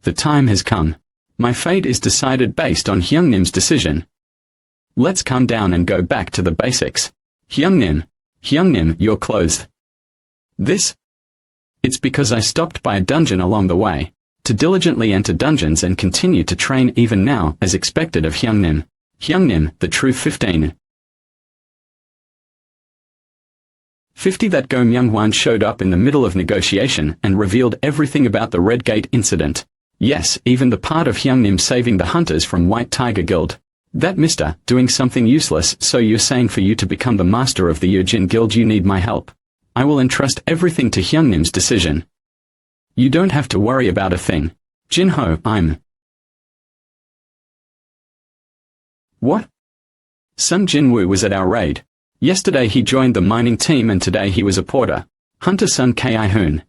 The time has come. My fate is decided based on Hyungnim's decision. Let's calm down and go back to the basics. Hyungnim, you're clothed. This? It's because I stopped by a dungeon along the way, to diligently enter dungeons and continue to train even now, as expected of Hyungnim. Hyungnim, the true 15. 50 That Go Myungwon showed up in the middle of negotiation and revealed everything about the Red Gate incident. Yes, even the part of Hyungnim saving the hunters from White Tiger Guild. That mister, doing something useless, so you're saying for you to become the master of the Yujin Guild you need my help. I will entrust everything to Hyungnim's decision. You don't have to worry about a thing. Jin-Ho, I'm... What? Sung Jin-Woo was at our raid. Yesterday he joined the mining team and today he was a porter. Hunter Sun Ki-hoon.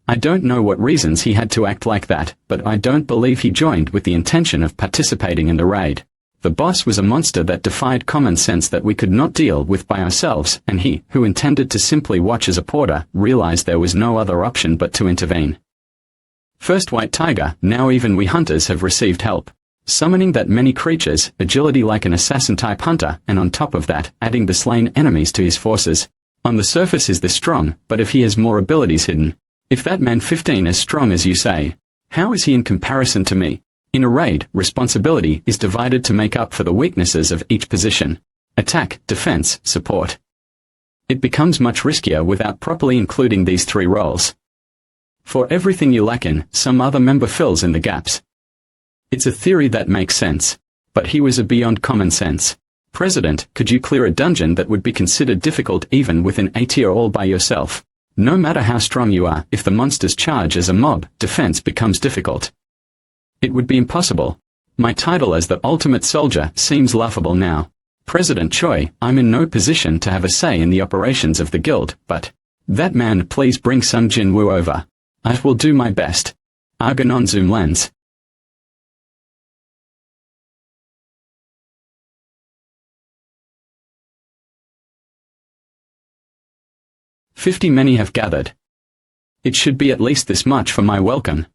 I don't know what reasons he had to act like that, but I don't believe he joined with the intention of participating in the raid. The boss was a monster that defied common sense that we could not deal with by ourselves, and he, who intended to simply watch as a porter, realized there was no other option but to intervene. First White Tiger, now even we hunters have received help. Summoning that many creatures, agility like an assassin-type hunter, and on top of that, adding the slain enemies to his forces. On the surface is this strong, but if he has more abilities hidden. If that man 15 as strong as you say, how is he in comparison to me? In a raid, responsibility is divided to make up for the weaknesses of each position. Attack, defense, support. It becomes much riskier without properly including these three roles. For everything you lack in, some other member fills in the gaps. It's a theory that makes sense. But he was a beyond common sense. President, could you clear a dungeon that would be considered difficult even within a tier all by yourself? No matter how strong you are, if the monsters charge as a mob, defense becomes difficult. It would be impossible. My title as the ultimate soldier seems laughable now. President Choi, I'm in no position to have a say in the operations of the guild, but... That man, please bring Sung Jin-Woo over. I will do my best. Argon on zoom lens. Many have gathered. It should be at least this much for my welcome.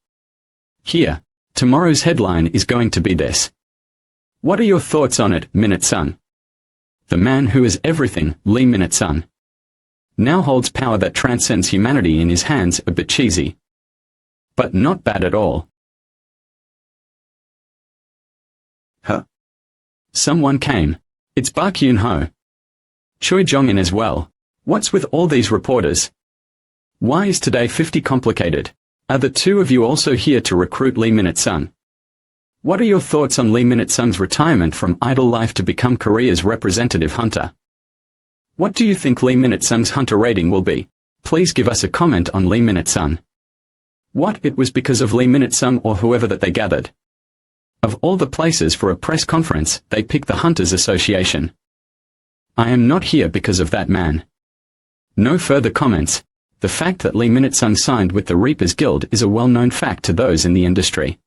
Here. Tomorrow's headline is going to be this. What are your thoughts on it, Minute-san? The man who is everything, Lee Minute-san, now holds power that transcends humanity in his hands, a bit cheesy. But not bad at all. Huh? Someone came. It's Park Yoon-ho. Choi Jong-in as well. What's with all these reporters? Why is today 50 complicated? Are the two of you also here to recruit Lee Minute-san? What are your thoughts on Lee Minute-san's retirement from idle life to become Korea's representative hunter? What do you think Lee Minute-san's hunter rating will be? Please give us a comment on Lee Minute-san. What, it was because of Lee Minute-san or whoever that they gathered? Of all the places for a press conference, they picked the Hunters Association. I am not here because of that man. No further comments. The fact that Lee Minute-san signed with the Reapers Guild is a well-known fact to those in the industry.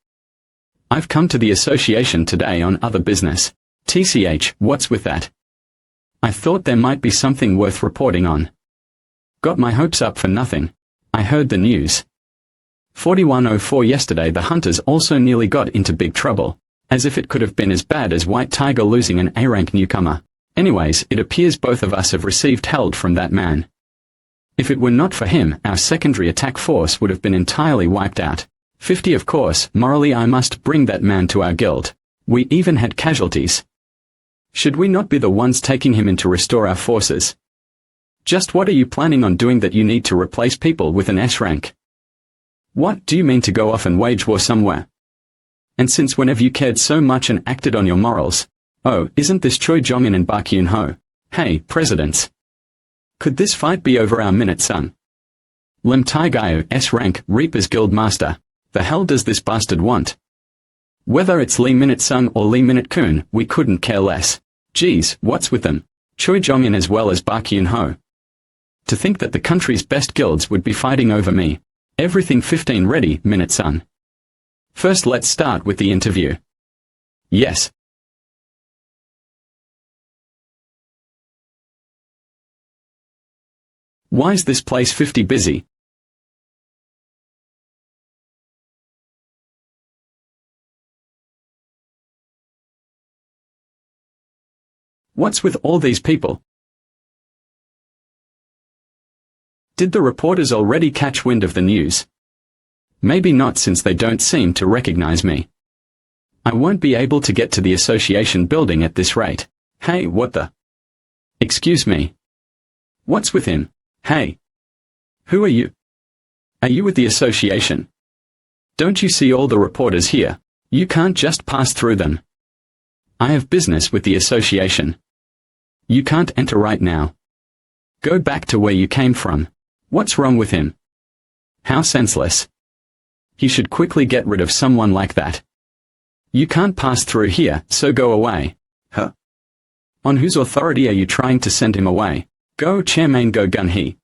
I've come to the association today on other business. TCH, what's with that? I thought there might be something worth reporting on. Got my hopes up for nothing. I heard the news. 4104 yesterday the Hunters also nearly got into big trouble. As if it could have been as bad as White Tiger losing an A-rank newcomer. Anyways, it appears both of us have received help from that man. If it were not for him, our secondary attack force would have been entirely wiped out. 50 of course, morally I must bring that man to our guild. We even had casualties. Should we not be the ones taking him in to restore our forces? Just what are you planning on doing that you need to replace people with an S rank? What, do you mean to go off and wage war somewhere? And since when have you cared so much and acted on your morals? Oh, isn't this Choi Jong-in and Park Yoon-ho? Hey, presidents. Could this fight be over our Minute-san? Lim Tae-gyo, S-rank, Reapers Guild Master. The hell does this bastard want? Whether it's Lee Minute-san or Lee Minute-kun, we couldn't care less. Geez, what's with them? Choi Jong-in as well as Park Yoon-ho. To think that the country's best guilds would be fighting over me. Everything 15 ready, Minute-san. First let's start with the interview. Yes. Why's this place 50 busy? What's with all these people? Did the reporters already catch wind of the news? Maybe not, since they don't seem to recognize me. I won't be able to get to the association building at this rate. Hey, what the? Excuse me. What's with him? Hey. Who are you? Are you with the association? Don't you see all the reporters here? You can't just pass through them. I have business with the association. You can't enter right now. Go back to where you came from. What's wrong with him? How senseless. He should quickly get rid of someone like that. You can't pass through here, so go away. Huh? On whose authority are you trying to send him away? Go, Chairman, go gun he.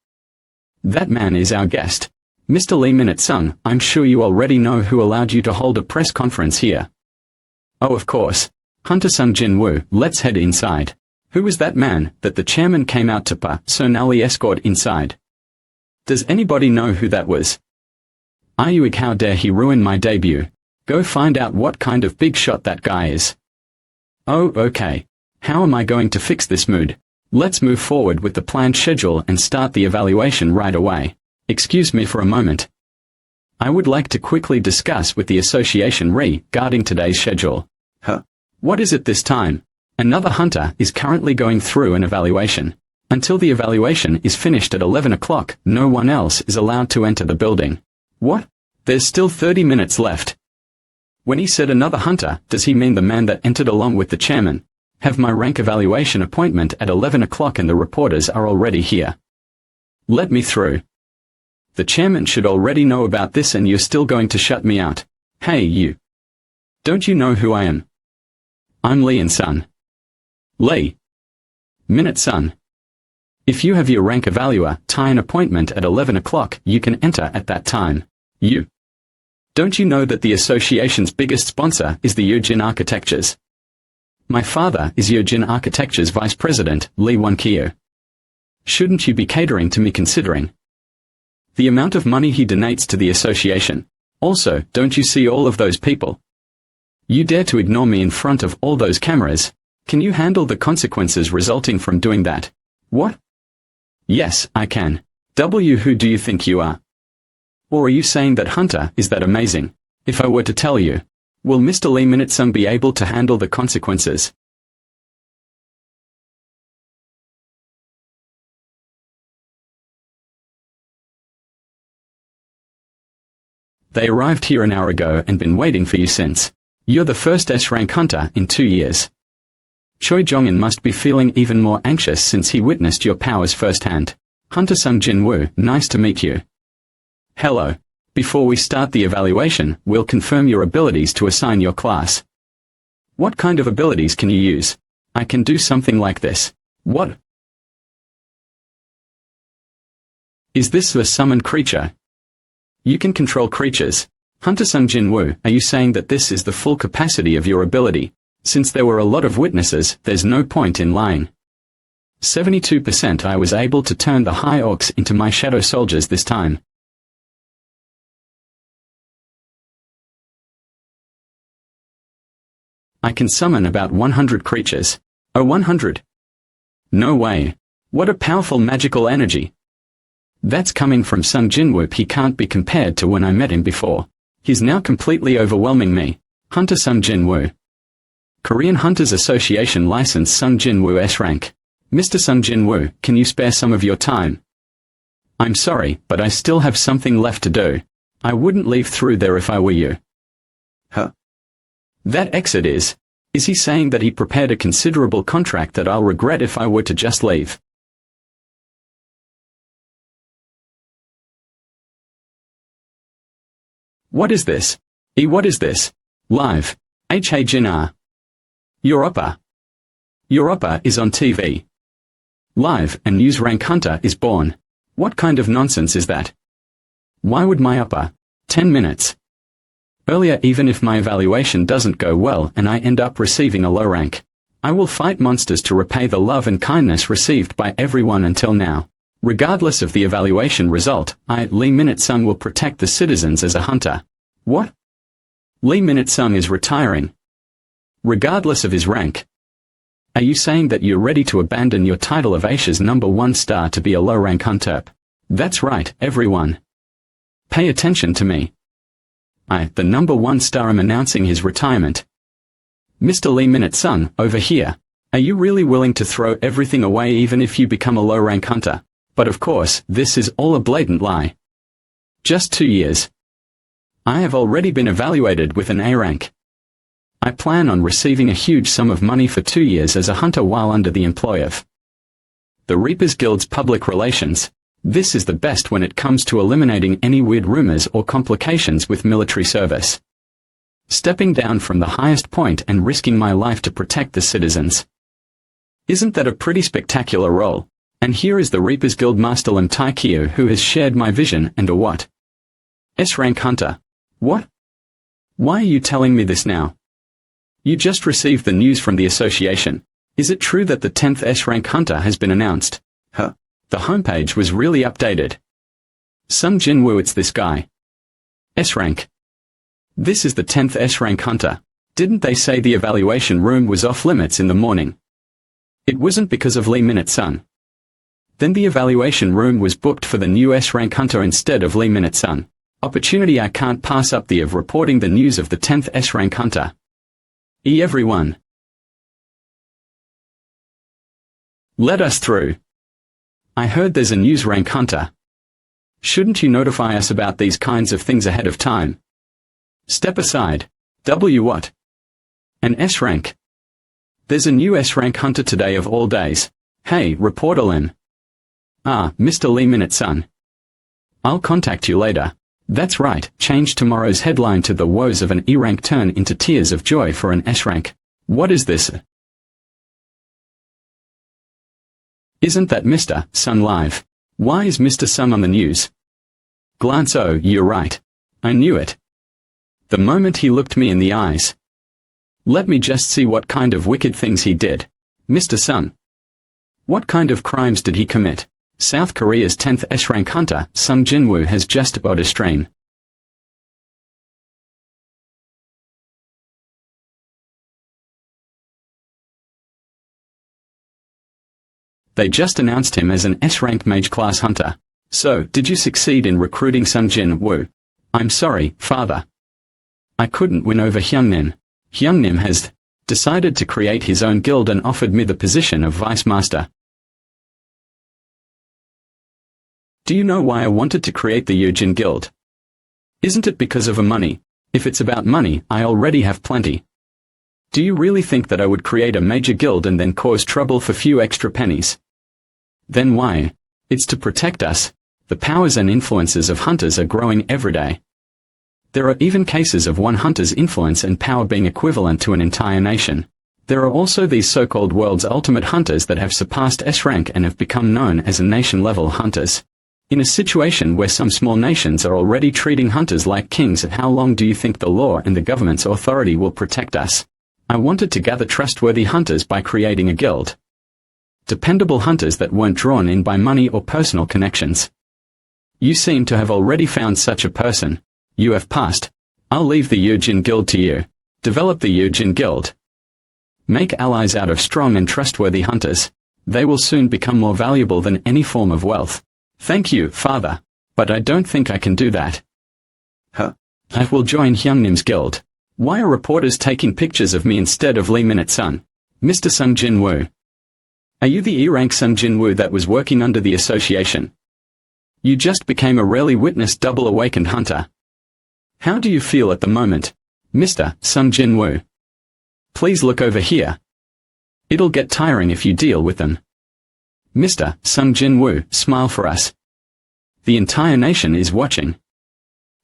That man is our guest. Mr. Lee Minute-sung, I'm sure you already know who allowed you to hold a press conference here. Oh, of course. Hunter Sung Jin-Woo, let's head inside. Who was that man that the chairman came out to personally escort inside? Does anybody know who that was? Ayuig, how dare he ruin my debut? Go find out what kind of big shot that guy is. Oh, okay. How am I going to fix this mood? Let's move forward with the planned schedule and start the evaluation right away. Excuse me for a moment. I would like to quickly discuss with the association regarding today's schedule. Huh? What is it this time? Another hunter is currently going through an evaluation. Until the evaluation is finished at 11 o'clock, no one else is allowed to enter the building. What? There's still 30 minutes left. When he said another hunter, does he mean the man that entered along with the chairman? Have my rank evaluation appointment at 11 o'clock and the reporters are already here. Let me through. The chairman should already know about this and you're still going to shut me out. Hey, you. Don't you know who I am? I'm Lee and Son. Lee. Minute-son. If you have your rank evaluator tie an appointment at 11 o'clock, you can enter at that time. You. Don't you know that the association's biggest sponsor is the Yojin Architectures? My father is Yojin Architectures Vice President, Lee Won-kyo. Shouldn't you be catering to me, considering the amount of money he donates to the association? Also, don't you see all of those people? You dare to ignore me in front of all those cameras? Can you handle the consequences resulting from doing that? What? Yes, I can. Who do you think you are? Or are you saying that Hunter is that amazing? If I were to tell you, will Mr. Lee Minute-sung be able to handle the consequences? They arrived here an hour ago and been waiting for you since. You're the first S-rank hunter in 2 years. Choi Jong-in must be feeling even more anxious since he witnessed your powers firsthand. Hunter Sung Jin-Woo, nice to meet you. Hello. Before we start the evaluation, we'll confirm your abilities to assign your class. What kind of abilities can you use? I can do something like this. What? Is this a summoned creature? You can control creatures. Hunter Sung Jin-Woo, are you saying that this is the full capacity of your ability? Since there were a lot of witnesses, there's no point in lying. 72% I was able to turn the high orcs into my shadow soldiers this time. I can summon about 100 creatures. Oh, 100? No way. What a powerful magical energy. That's coming from Sung Jin-Woo. He can't be compared to when I met him before. He's now completely overwhelming me. Hunter Sung Jin-Woo. Korean Hunters Association license Sung Jin-Woo S-rank. Mr. Sung Jin-Woo, can you spare some of your time? I'm sorry, but I still have something left to do. I wouldn't leave through there if I were you. Huh? That exit is he saying that he prepared a considerable contract that I'll regret if I were to just leave? What is this? What is this? Live. Hey Jin R. Europa. Europa is on TV. Live, and news rank hunter is born. What kind of nonsense is that? Why would my upper 10 minutes earlier, even if my evaluation doesn't go well and I end up receiving a low rank? I will fight monsters to repay the love and kindness received by everyone until now. Regardless of the evaluation result, I, Lee Minute-sung, will protect the citizens as a hunter. What? Lee Minute-sung is retiring. Regardless of his rank. Are you saying that you're ready to abandon your title of Asia's #1 star to be a low-rank hunter? That's right, everyone. Pay attention to me. I, the #1 star, am announcing his retirement. Mr. Lee Minute-sung, over here. Are you really willing to throw everything away even if you become a low-rank hunter? But of course, this is all a blatant lie. Just 2 years. I have already been evaluated with an A rank. I plan on receiving a huge sum of money for 2 years as a hunter while under the employ of the Reapers Guild's public relations. This is the best when it comes to eliminating any weird rumors or complications with military service. Stepping down from the highest point and risking my life to protect the citizens. Isn't that a pretty spectacular role? And here is the Reapers Guild Master Lim Taikyo, who has shared my vision and a what? S-rank hunter. What? Why are you telling me this now? You just received the news from the association. Is it true that the 10th S-rank hunter has been announced? Huh? The homepage was really updated. Sung Jin-Woo, it's this guy. S-rank. This is the 10th S-rank hunter. Didn't they say the evaluation room was off limits in the morning? It wasn't because of Lee Minute-sung. Then the evaluation room was booked for the new S-rank hunter instead of Lee Minute-sung. Opportunity I can't pass up, the of reporting the news of the 10th S-rank hunter. Everyone. Let us through. I heard there's a news rank hunter. Shouldn't you notify us about these kinds of things ahead of time? Step aside. W what? An S rank. There's a new S rank hunter today of all days. Hey, reporter Lim. Ah, Mr. Lee Minute-sung. I'll contact you later. That's right, change tomorrow's headline to "The woes of an E rank turn into tears of joy for an S rank." What is this? Isn't that Mr. Sung live? Why is Mr. Sung on the news? Glance, oh, you're right. I knew it. The moment he looked me in the eyes. Let me just see what kind of wicked things he did. Mr. Sung. What kind of crimes did he commit? South Korea's 10th S-rank hunter, Sung Jin-Woo, has just bought a stream. They just announced him as an S-ranked mage-class hunter. So, did you succeed in recruiting Sung Jin-Woo? I'm sorry, father. I couldn't win over Hyungnim. Hyungnim has decided to create his own guild and offered me the position of vice master. Do you know why I wanted to create the Yujin Guild? Isn't it because of money? If it's about money, I already have plenty. Do you really think that I would create a major guild and then cause trouble for few extra pennies? Then why? It's to protect us. The powers and influences of hunters are growing every day. There are even cases of one hunter's influence and power being equivalent to an entire nation. There are also these so-called world's ultimate hunters that have surpassed S-rank and have become known as nation-level hunters. In a situation where some small nations are already treating hunters like kings, how long do you think the law and the government's authority will protect us? I wanted to gather trustworthy hunters by creating a guild. Dependable hunters that weren't drawn in by money or personal connections. You seem to have already found such a person. You have passed. I'll leave the Yujin Guild to you. Develop the Yujin Guild. Make allies out of strong and trustworthy hunters. They will soon become more valuable than any form of wealth. Thank you, father. But I don't think I can do that. Huh? I will join Hyungnim's guild. Why are reporters taking pictures of me instead of Lee Minute-sung? Mr. Sung Jin-Woo. Are you the E-rank Sung Jin-Woo that was working under the association? You just became a rarely witnessed double awakened hunter. How do you feel at the moment, Mr. Sung Jin-Woo? Please look over here. It'll get tiring if you deal with them. Mr. Sung Jin-Woo, smile for us. The entire nation is watching.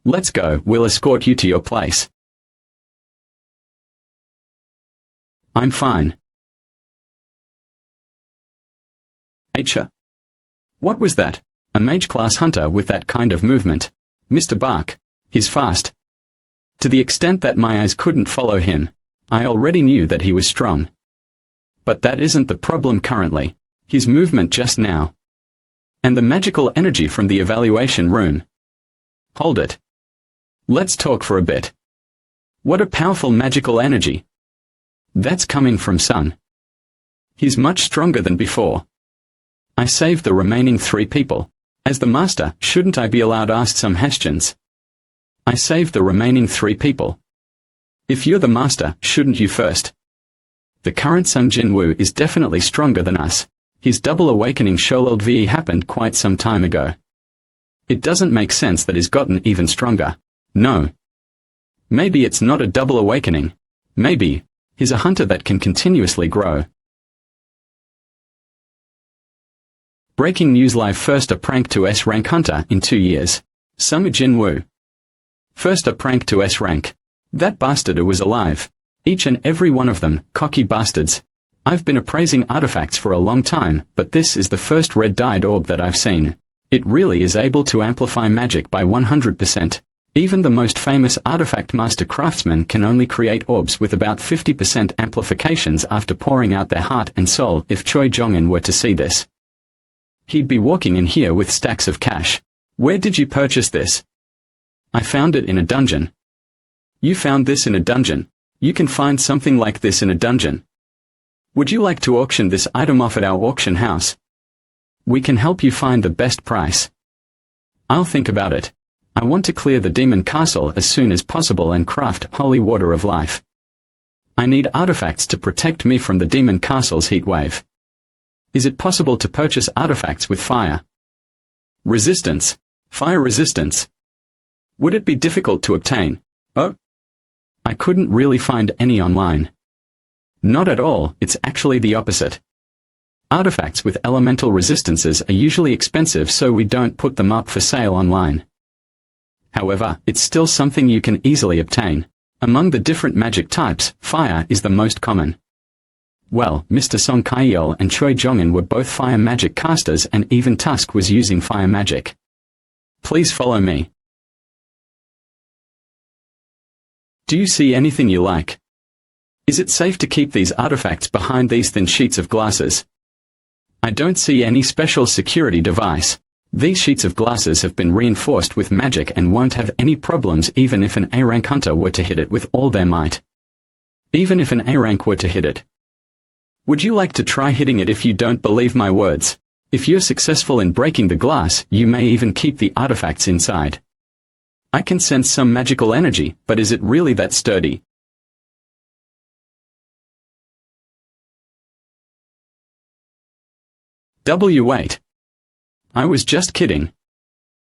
Let's go, we'll escort you to your place. I'm fine. Acha. What was that? A mage-class hunter with that kind of movement. Mr. Bark. He's fast. To the extent that my eyes couldn't follow him. I already knew that he was strong. But that isn't the problem currently. His movement just now. And the magical energy from the evaluation room. Hold it. Let's talk for a bit. What a powerful magical energy. That's coming from Sun. He's much stronger than before. I saved the remaining 3 people. As the master, shouldn't I be allowed asked some questions? I saved the remaining 3 people. If you're the master, shouldn't you first? The current Sung Jin-Woo is definitely stronger than us. His double awakening Prologue happened quite some time ago. It doesn't make sense that he's gotten even stronger. No. Maybe it's not a double awakening. Maybe he's a hunter that can continuously grow. Breaking news live: first a prank to S rank hunter in 2 years. Sung Jin-Woo. First a prank to S rank. That bastard was alive. Each and every one of them, cocky bastards. I've been appraising artifacts for a long time, but this is the first red-dyed orb that I've seen. It really is able to amplify magic by 100%. Even the most famous artifact master craftsmen can only create orbs with about 50% amplifications after pouring out their heart and soul. If Choi Jong-in were to see this, he'd be walking in here with stacks of cash. Where did you purchase this? I found it in a dungeon. You found this in a dungeon? You can find something like this in a dungeon. Would you like to auction this item off at our auction house? We can help you find the best price. I'll think about it. I want to clear the demon castle as soon as possible and craft holy water of life. I need artifacts to protect me from the demon castle's heat wave. Is it possible to purchase artifacts with fire resistance? Fire resistance? Would it be difficult to obtain? Oh? I couldn't really find any online. Not at all, it's actually the opposite. Artifacts with elemental resistances are usually expensive, so we don't put them up for sale online. However, it's still something you can easily obtain. Among the different magic types, fire is the most common. Well, Mr. Song Kye-yeol and Choi Jong-in were both fire magic casters, and even Tusk was using fire magic. Please follow me. Do you see anything you like? Is it safe to keep these artifacts behind these thin sheets of glasses? I don't see any special security device. These sheets of glasses have been reinforced with magic and won't have any problems even if an A-rank hunter were to hit it with all their might. Even if an A-rank were to hit it. Would you like to try hitting it if you don't believe my words? If you're successful in breaking the glass, you may even keep the artifacts inside. I can sense some magical energy, but is it really that sturdy? Wait. I was just kidding.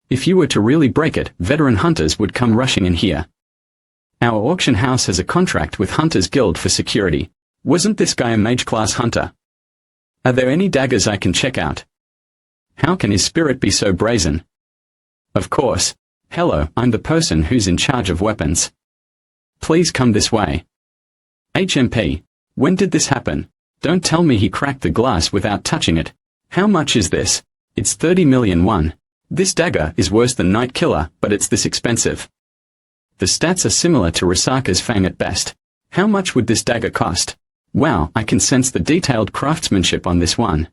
If you were to really break it, veteran hunters would come rushing in here. Our auction house has a contract with Hunters Guild for security. Wasn't this guy a mage-class hunter? Are there any daggers I can check out? How can his spirit be so brazen? Of course. Hello, I'm the person who's in charge of weapons. Please come this way. HMP. When did this happen? Don't tell me he cracked the glass without touching it. How much is this? It's 30 million won. This dagger is worse than Night Killer, but it's this expensive. The stats are similar to Risaka's Fang at best. How much would this dagger cost? Wow, I can sense the detailed craftsmanship on this one.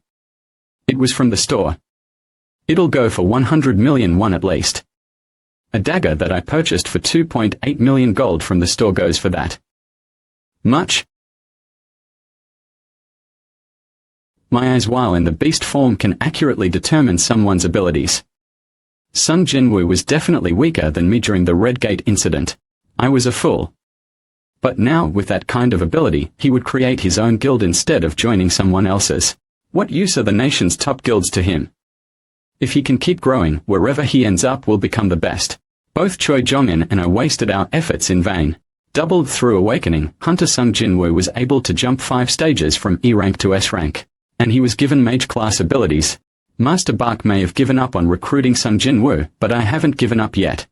It was from the store. It'll go for 100 million won at least. A dagger that I purchased for 2.8 million gold from the store goes for that much? My eyes, while in the beast form, can accurately determine someone's abilities. Sung Jin-Woo was definitely weaker than me during the Red Gate incident. I was a fool. But now, with that kind of ability, he would create his own guild instead of joining someone else's. What use are the nation's top guilds to him? If he can keep growing, wherever he ends up will become the best. Both Choi Jong-in and I wasted our efforts in vain. Doubled through Awakening, Hunter Sung Jin-Woo was able to jump 5 stages from E rank to S rank. And he was given mage class abilities. Master Bark may have given up on recruiting Sung Jin-Woo, but I haven't given up yet.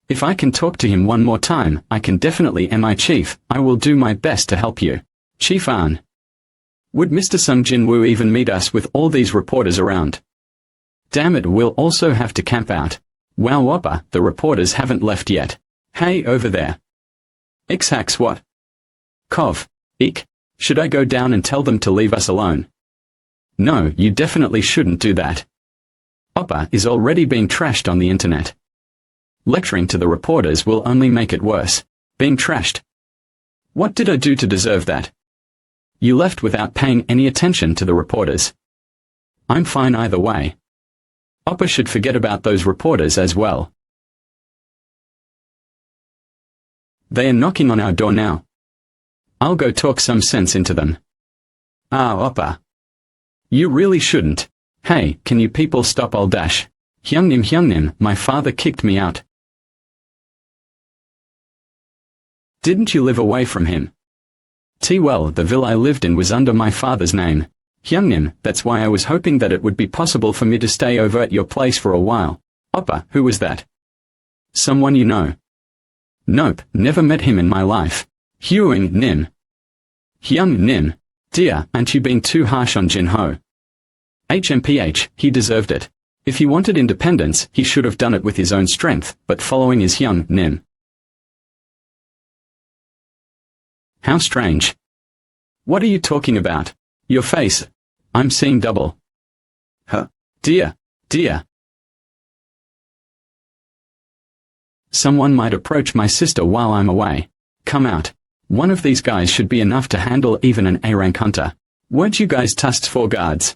If I can talk to him one more time, I can definitely. My chief, I will do my best to help you. Chief An. Would Mr. Sung Jin-Woo even meet us with all these reporters around? Damn it, we'll also have to camp out. Wow, Whopper, the reporters haven't left yet. Hey, over there. X-hacks what? Cov. Eek. Should I go down and tell them to leave us alone? No, you definitely shouldn't do that. Oppa is already being trashed on the internet. Lecturing to the reporters will only make it worse. Being trashed. What did I do to deserve that? You left without paying any attention to the reporters. I'm fine either way. Oppa should forget about those reporters as well. They are knocking on our door now. I'll go talk some sense into them. Ah, Oppa. You really shouldn't. Hey, can you people stop all dash? Hyungnim, my father kicked me out. Didn't you live away from him? Well, the villa I lived in was under my father's name. Hyungnim, that's why I was hoping that it would be possible for me to stay over at your place for a while. Oppa, who was that? Someone you know? Nope, never met him in my life. Hyung-nim. Hyung-nim. Dear, aren't you being too harsh on Jin-Ho? HMPH, he deserved it. If he wanted independence, he should have done it with his own strength, but following his Hyung-nim. How strange. What are you talking about? Your face. I'm seeing double. Huh? Dear. Someone might approach my sister while I'm away. Come out. One of these guys should be enough to handle even an A-rank hunter. Weren't you guys tasked for guards?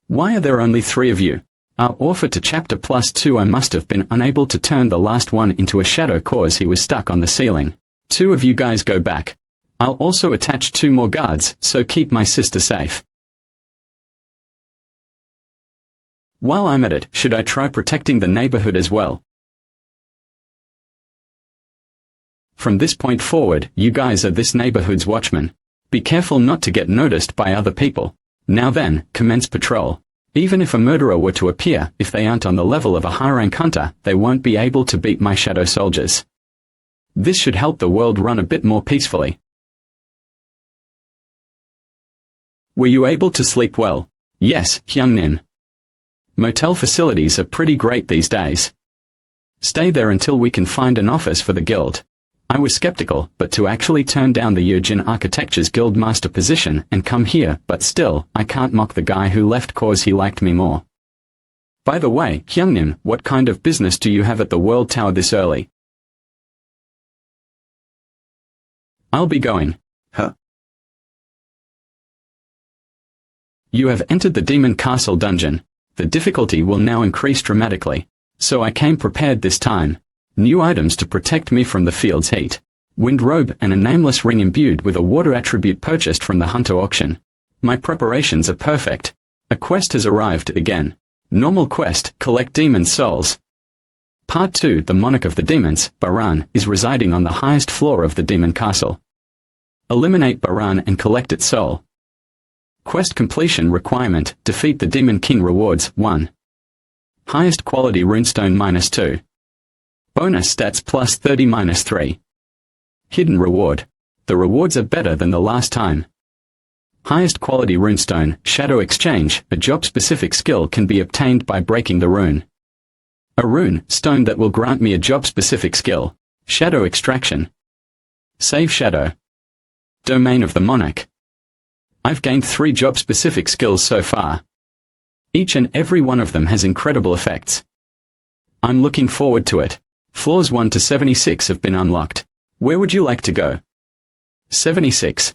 Why are there only 3 of you? Our offer to chapter +2 I must have been unable to turn the last one into a shadow cause he was stuck on the ceiling. 2 of you guys go back. I'll also attach 2 more guards, so keep my sister safe. While I'm at it, should I try protecting the neighborhood as well? From this point forward, you guys are this neighborhood's watchmen. Be careful not to get noticed by other people. Now then, commence patrol. Even if a murderer were to appear, if they aren't on the level of a high-rank hunter, they won't be able to beat my shadow soldiers. This should help the world run a bit more peacefully. Were you able to sleep well? Yes, Hyungnim. Motel facilities are pretty great these days. Stay there until we can find an office for the guild. I was skeptical, but to actually turn down the Yurjin Architecture's guild master position and come here, but still, I can't mock the guy who left cause he liked me more. By the way, Hyungnim, what kind of business do you have at the World Tower this early? I'll be going. Huh? You have entered the Demon Castle dungeon. The difficulty will now increase dramatically. So I came prepared this time. New items to protect me from the field's heat. Wind robe and a nameless ring imbued with a water attribute purchased from the hunter auction. My preparations are perfect. A quest has arrived again. Normal quest, collect demon souls. Part 2, the monarch of the demons, Baran, is residing on the highest floor of the demon castle. Eliminate Baran and collect its soul. Quest completion requirement, defeat the demon king. Rewards, 1. Highest quality runestone -2. Bonus stats +30 -3. Hidden reward. The rewards are better than the last time. Highest quality runestone, shadow exchange, a job-specific skill can be obtained by breaking the rune. A rune stone that will grant me a job-specific skill. Shadow extraction. Save shadow. Domain of the monarch. I've gained 3 job-specific skills so far. Each and every one of them has incredible effects. I'm looking forward to it. Floors 1 to 76 have been unlocked. Where would you like to go? 76.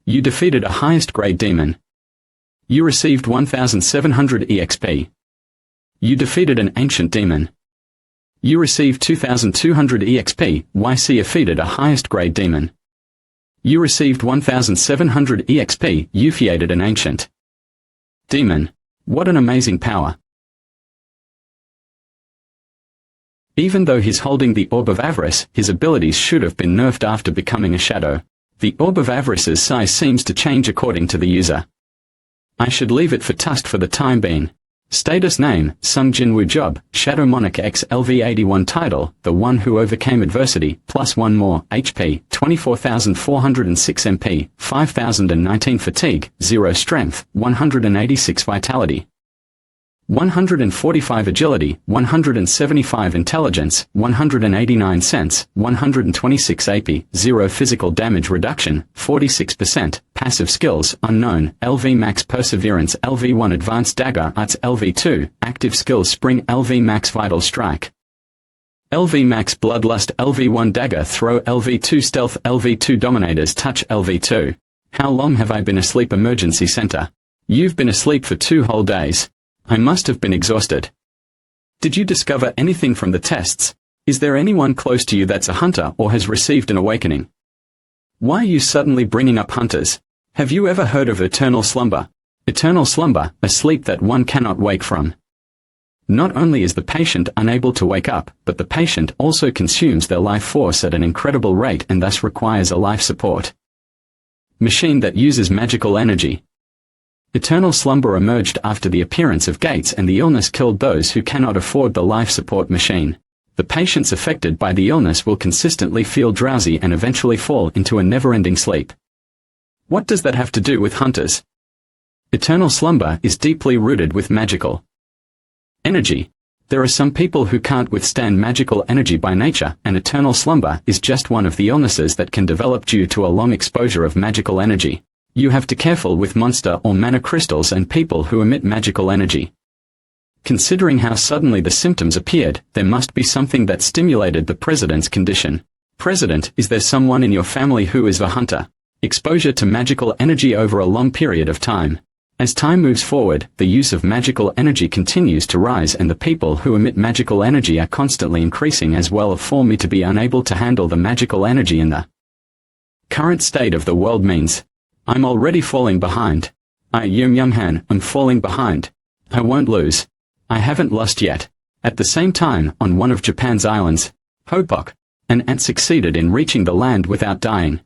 You defeated a highest grade demon. You received 1700 EXP. You defeated an ancient demon. You received 2200 EXP. YC defeated a highest grade demon. You received 1700 EXP. You defeated an ancient demon. What an amazing power. Even though he's holding the Orb of Avarice, his abilities should have been nerfed after becoming a shadow. The Orb of Avarice's size seems to change according to the user. I should leave it for Tust for the time being. Status name, Sung Jin-Woo. Job, Shadow Monarch X LV81. Title, The One Who Overcame Adversity, +1 more, HP, 24,406 MP, 5,019 Fatigue, 0 Strength, 186 Vitality, 145 Agility, 175 Intelligence, 189 Sense, 126 AP, 0 Physical Damage Reduction, 46%, Passive Skills, Unknown, LV Max Perseverance, LV1 Advanced Dagger Arts, LV2, Active Skills Spring, LV Max Vital Strike, LV Max Bloodlust, LV1 Dagger Throw, LV2 Stealth, LV2 Dominator's Touch, LV2. How long have I been asleep? Emergency Center. You've been asleep for 2 whole days. I must have been exhausted. Did you discover anything from the tests? Is there anyone close to you that's a hunter or has received an awakening? Why are you suddenly bringing up hunters? Have you ever heard of eternal slumber? Eternal slumber, a sleep that one cannot wake from. Not only is the patient unable to wake up, but the patient also consumes their life force at an incredible rate and thus requires a life support machine that uses magical energy. Eternal slumber emerged after the appearance of Gates, and the illness killed those who cannot afford the life support machine. The patients affected by the illness will consistently feel drowsy and eventually fall into a never-ending sleep. What does that have to do with hunters? Eternal slumber is deeply rooted with magical energy. There are some people who can't withstand magical energy by nature, and eternal slumber is just one of the illnesses that can develop due to a long exposure of magical energy. You have to be careful with monster or mana crystals and people who emit magical energy. Considering how suddenly the symptoms appeared, there must be something that stimulated the president's condition. President, is there someone in your family who is a hunter? Exposure to magical energy over a long period of time. As time moves forward, the use of magical energy continues to rise, and the people who emit magical energy are constantly increasing as well. For me to be unable to handle the magical energy in the current state of the world means I'm already falling behind. I'm falling behind. I won't lose. I haven't lost yet. At the same time, on one of Japan's islands, Hopok, an ant succeeded in reaching the land without dying.